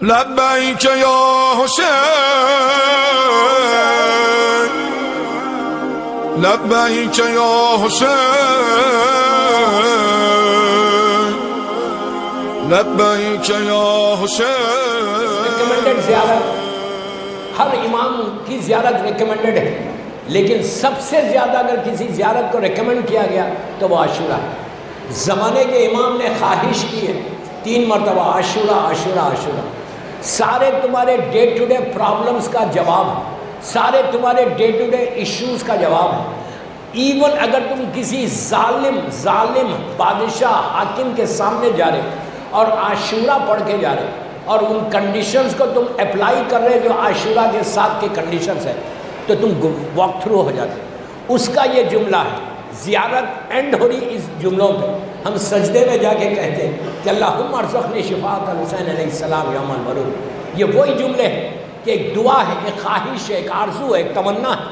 لبیک یا حسین لبیک یا حسین لبیک یا حسین۔ ریکمنڈڈ زیارت، ہر امام کی زیارت ریکمنڈڈ ہے، لیکن سب سے زیادہ اگر کسی زیارت کو ریکمنڈ کیا گیا تو وہ عاشورہ ہے۔ زمانے کے امام نے خواہش کی ہے 3 مرتبہ عاشورہ عاشورہ عاشورہ۔ سارے تمہارے ڈے ٹو ڈے پرابلمز کا جواب ہے، سارے تمہارے ڈے ٹو ڈے ایشوز کا جواب ہے۔ ایون اگر تم کسی ظالم بادشاہ حاکم کے سامنے جا رہے اور عاشورہ پڑھ کے جا رہے اور ان کنڈیشنز کو تم اپلائی کر رہے جو عاشورہ کے ساتھ کے کنڈیشنز ہیں، تو تم واک تھرو ہو جاتے۔ اس کا یہ جملہ ہے، زیارت اینڈ ہو رہی اس جملوں پہ۔ ہم سجدے میں جا کے کہتے ہیں کہ اللہم ارزقنی شفاعت الحسین علیہ السلام یوم المرور۔ یہ وہی جملے ہیں کہ ایک دعا ہے، ایک خواہش ہے، ایک آرزو ہے، ایک تمنا ہے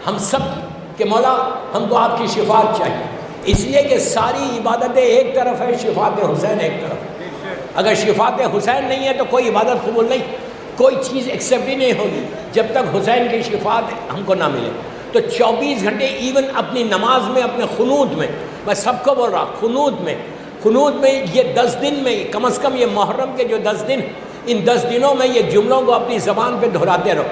ہم سب کی کہ مولا ہم کو آپ کی شفاعت چاہیے، اس لیے کہ ساری عبادتیں ایک طرف ہے، شفاعت حسین ایک طرف ہے۔ اگر شفاعت حسین نہیں ہے تو کوئی عبادت قبول نہیں، کوئی چیز ایکسیپٹ ہی نہیں ہوگی جب تک حسین کی شفاعت ہم کو نہ ملے۔ تو 24 گھنٹے ایون اپنی نماز میں، اپنے قنوت میں، میں سب کو بول رہا قنوت میں یہ 10 دن میں کم از کم یہ محرم کے جو 10 دن، ان 10 دنوں میں یہ جملوں کو اپنی زبان پہ دہراتے رہو۔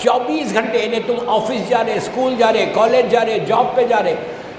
24 گھنٹے، یعنی تم آفس جا رہے، اسکول جا رہے، کالج جا رہے، جاب پہ جا رہے،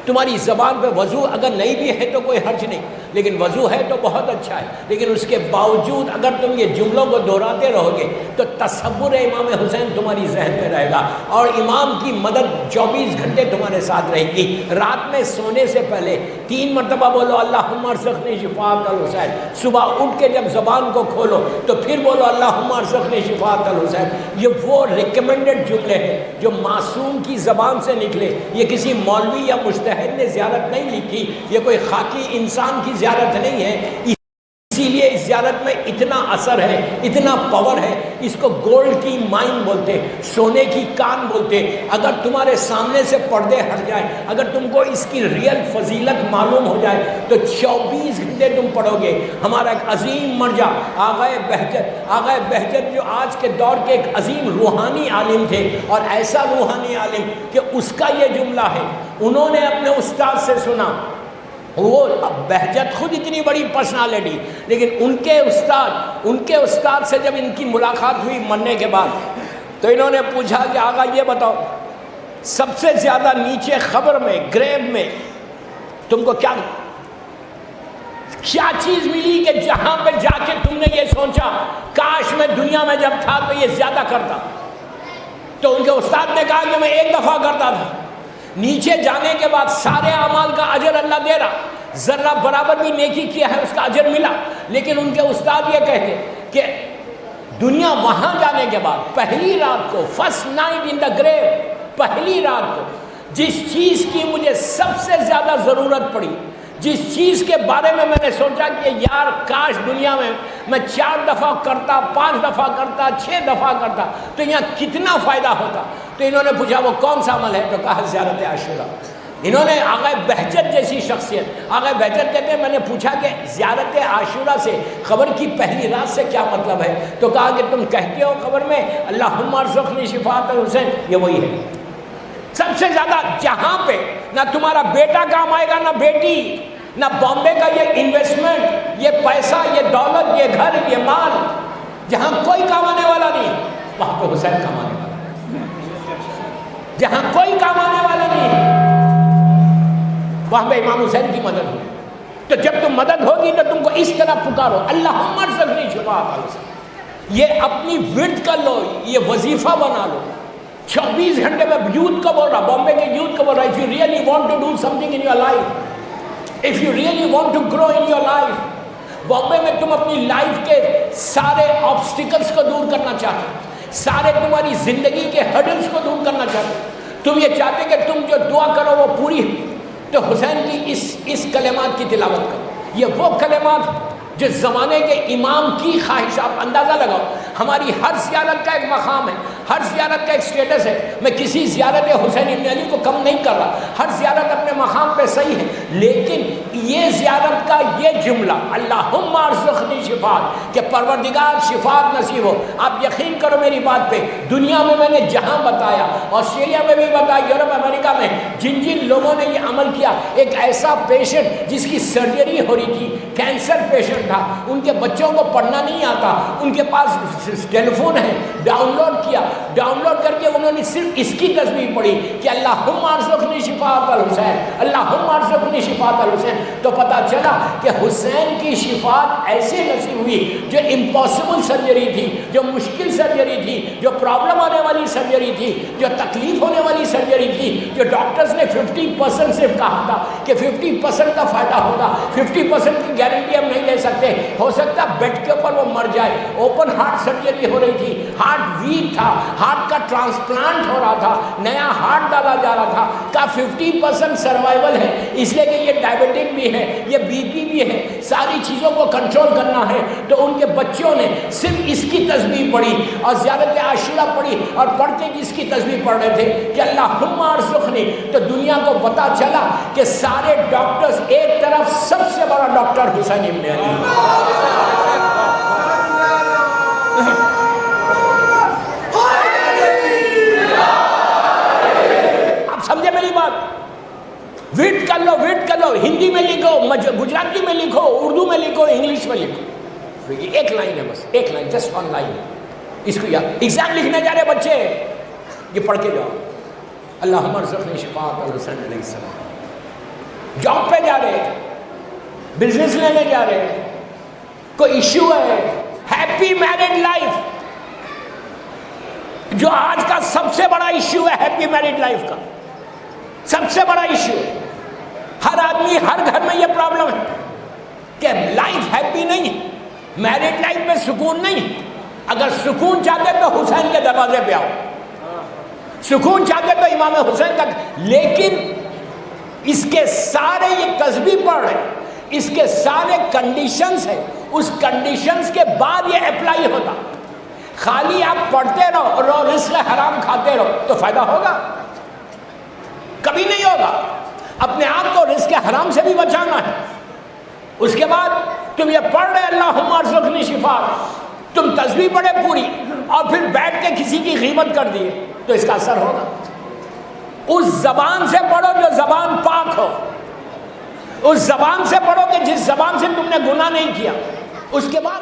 تمہاری زبان پہ وضو اگر نہیں بھی ہے تو کوئی حرج نہیں، لیکن وضو ہے تو بہت اچھا ہے، لیکن اس کے باوجود اگر تم یہ جملوں کو دہراتے رہو گے تو تصور امام حسین تمہاری ذہن میں رہے گا، اور امام کی مدد 24 گھنٹے تمہارے ساتھ رہے گی۔ رات میں سونے سے پہلے 3 مرتبہ بولو اللہم ارزقنی شفاعت الحسین۔ صبح اٹھ کے جب زبان کو کھولو تو پھر بولو اللہم ارزقنی شفاعت الحسین۔ یہ وہ ریکمنڈڈ جملے ہیں جو معصوم کی زبان سے نکلے، یہ کسی مولوی یا مجتہد نے زیارت نہیں لکھی، یہ کوئی خاکی انسان کی زیارت نہیں ہے۔ اسی لیے اس زیارت میں اتنا اثر ہے، اتنا پاور ہے، اس کو گولڈ کی مائن بولتے، سونے کی کان بولتے۔ اگر تمہارے سامنے سے پردے ہٹ جائیں، اگر تم کو اس کی ریئل فضیلت معلوم ہو جائے تو 24 گھنٹے تم پڑھو گے۔ ہمارا ایک عظیم مرجع آغا بہجت جو آج کے دور کے ایک عظیم روحانی عالم تھے، اور ایسا روحانی عالم کہ اس کا یہ جملہ ہے، انہوں نے اپنے استاد سے سنا۔ وہ بہجت خود اتنی بڑی پرسنالٹی، لیکن ان کے استاد سے جب ان کی ملاقات ہوئی مرنے کے بعد، تو انہوں نے پوچھا کہ آقا یہ بتاؤ سب سے زیادہ نیچے خبر میں، گریو میں تم کو کیا چیز ملی کہ جہاں پہ جا کے تم نے یہ سوچا کاش میں دنیا میں جب تھا تو یہ زیادہ کرتا؟ تو ان کے استاد نے کہا کہ میں 1 دفعہ کرتا تھا۔ نیچے جانے کے بعد سارے اعمال کا اجر اللہ دے رہا، ذرہ برابر بھی نیکی کیا ہے اس کا اجر ملا، لیکن ان کے استاد یہ کہتے کہ دنیا وہاں جانے کے بعد پہلی رات کو، فرسٹ نائٹ ان دا گریو، پہلی رات کو جس چیز کی مجھے سب سے زیادہ ضرورت پڑی، جس چیز کے بارے میں میں نے سوچا کہ یار کاش دنیا میں 4 دفعہ کرتا، 5 دفعہ کرتا، 6 دفعہ کرتا تو یہاں کتنا فائدہ ہوتا۔ تو انہوں نے پوچھا وہ کون سا عمل ہے؟ تو کہا زیارت عاشورہ۔ انہوں نے آغا بہجت جیسی شخصیت، آغا بہجت کہتے ہیں میں نے پوچھا کہ زیارت عاشورہ سے قبر کی پہلی رات سے کیا مطلب ہے؟ تو کہا کہ تم کہتے ہو قبر میں اللہم ارزقنی شفاعت الحسین، یہ وہی ہے۔ سب سے زیادہ جہاں پہ نہ تمہارا بیٹا کام آئے گا، نہ بیٹی، نہ بامبے کا یہ انویسٹمنٹ، یہ پیسہ، یہ دولت، یہ گھر، یہ مال، جہاں کوئی کام آنے والا نہیں، وہاں پہ حسین کام آنے والا۔ جہاں کوئی کام آنے والا نہیں وہاں پہ امام حسین کی مدد ہوگی۔ تو جب تم مدد ہوگی تو تم کو اس طرح پکارو اللہم ارزقنی شفاعت الحسین، یہ اپنی ورد کر لو، یہ وظیفہ بنا لو۔ 24 گھنٹے میں یوتھ کو بول رہا، بامبے کے یوتھ کو بول رہا، if you really want to do something in your life, if you really want to grow in your life، Bombay میں تم اپنی لائف کے سارے آبسٹیکلز کو دور کرنا چاہتے، سارے تمہاری زندگی کے ہرڈلز کو دور کرنا چاہتے، تم یہ چاہتے کہ تم جو دعا کرو وہ پوری ہو، تو حسین کی اس کلمات کی تلاوت کرو۔ یہ وہ کلمات جو زمانے کے امام کی خواہش. آپ اندازہ لگاؤ, ہماری ہر زیارت کا ایک مقام ہے, ہر زیارت کا ایک سٹیٹس ہے. میں کسی زیارت حسین ابن علی کو کم نہیں کر رہا, ہر زیارت اپنے مقام پہ صحیح ہے, لیکن یہ زیارت کا یہ جملہ اللہم ارزقنی شفاعت, کہ پروردگار شفاعت نصیب ہو. آپ یقین کرو میری بات پہ, دنیا میں نے جہاں بتایا, آسٹریلیا میں بھی بتایا, یورپ امریکہ میں, جن لوگوں نے یہ عمل کیا, ایک ایسا پیشنٹ جس کی سرجری ہو رہی تھی, کینسر پیشنٹ تھا, ان کے بچوں کو پڑھنا نہیں آتا, ان کے پاس ٹیلی فون ہے, ڈاؤن لوڈ کیا, ڈاؤن لوڈ کر کے انہوں نے صرف اس کی تسبیح پڑھی کہ اللہم ارزقنی شفاعت الحسین, اللہم ارزقنی شفاعت الحسین. تو پتہ چلا کہ حسین کی شفاعت ایسے نصیب ہوئی جو امپاسبل سرجری تھی, جو مشکل سرجری تھی, جو پرابلم آنے والی سرجری تھی, جو تکلیف ہونے والی سرجری تھی, جو ڈاکٹرز نے 50% صرف کہا تھا کہ 50% کا فائدہ ہوگا, 50% کی گارنٹی ہم نہیں لے سکتے, ہو سکتا بیڈ کے اوپر وہ مر جائے. اوپن ہارٹ سرجری ہو رہی تھی, ہارٹ ویک تھا, ہارٹ کا ٹرانسپلانٹ ہو رہا تھا, نیا ہارٹ ڈالا جا رہا تھا, کا 50% سروائیول ہے, اس لیے کہ یہ ڈائبٹک بھی ہے, یہ بی پی بھی ہے, ساری چیزوں کو کنٹرول کرنا ہے. تو ان کے بچوں نے صرف اس کی تسبیح پڑھی اور زیارت عاشورہ پڑھی, اور پڑھ کے اس کی تسبیح پڑھ رہے تھے کہ اللہم ارزقنی. تو دنیا کو پتا چلا کہ سارے ڈاکٹرز ایک طرف, سب سے بڑا ڈاکٹر حسین ابن علی. آپ سمجھے میری بات؟ ویٹ کر لو, ویٹ کر لو, ہندی میں لکھو, گجراتی میں لکھو, اردو میں لکھو, انگلش میں لکھو. ایک لائن ہے بس, ایک لائن, جسٹ ون لائن. اس کو یاد, ایگزام لکھنے جا رہے بچے, یہ پڑھ کے جاؤ, اللہم ارزقنی شفاعت الحسین علیہ السلام. جاب پہ جا رہے, بزنس لینے جا رہے, کوئی ایشو ہے, ہیپی میرڈ لائف, جو آج کا سب سے بڑا ایشو ہے, ہیپی میرڈ لائف کا سب سے بڑا ایشو ہے. ہر آدمی, ہر گھر میں یہ پرابلم ہے کہ لائف ہیپی نہیں ہے, میرڈ لائف میں سکون نہیں. اگر سکون چاہتے تو حسین کے دروازے پہ آؤ, سکون چاہتے تو امام حسین تک. لیکن اس کے سارے یہ تسبیح پڑھ رہے, اس کے سارے کنڈیشنز ہیں, اس کنڈیشنز کے بعد یہ اپلائی ہوتا. خالی آپ پڑھتے رہو اور رزق حرام کھاتے رہو تو فائدہ ہوگا؟ کبھی نہیں ہوگا. اپنے آپ کو رزق حرام سے بھی بچانا ہے. اس کے بعد تم یہ پڑھ رہے اللہم ارزقنی شفاعت, تم تسبیح پڑھے پوری, اور پھر بیٹھ کے کسی کی غیبت کر دیے تو اس کا اثر ہوگا. اس زبان سے پڑھو جو زبان پاک ہو, اس زبان سے پڑھو کہ جس زبان سے تم نے گناہ نہیں کیا. اس کے بعد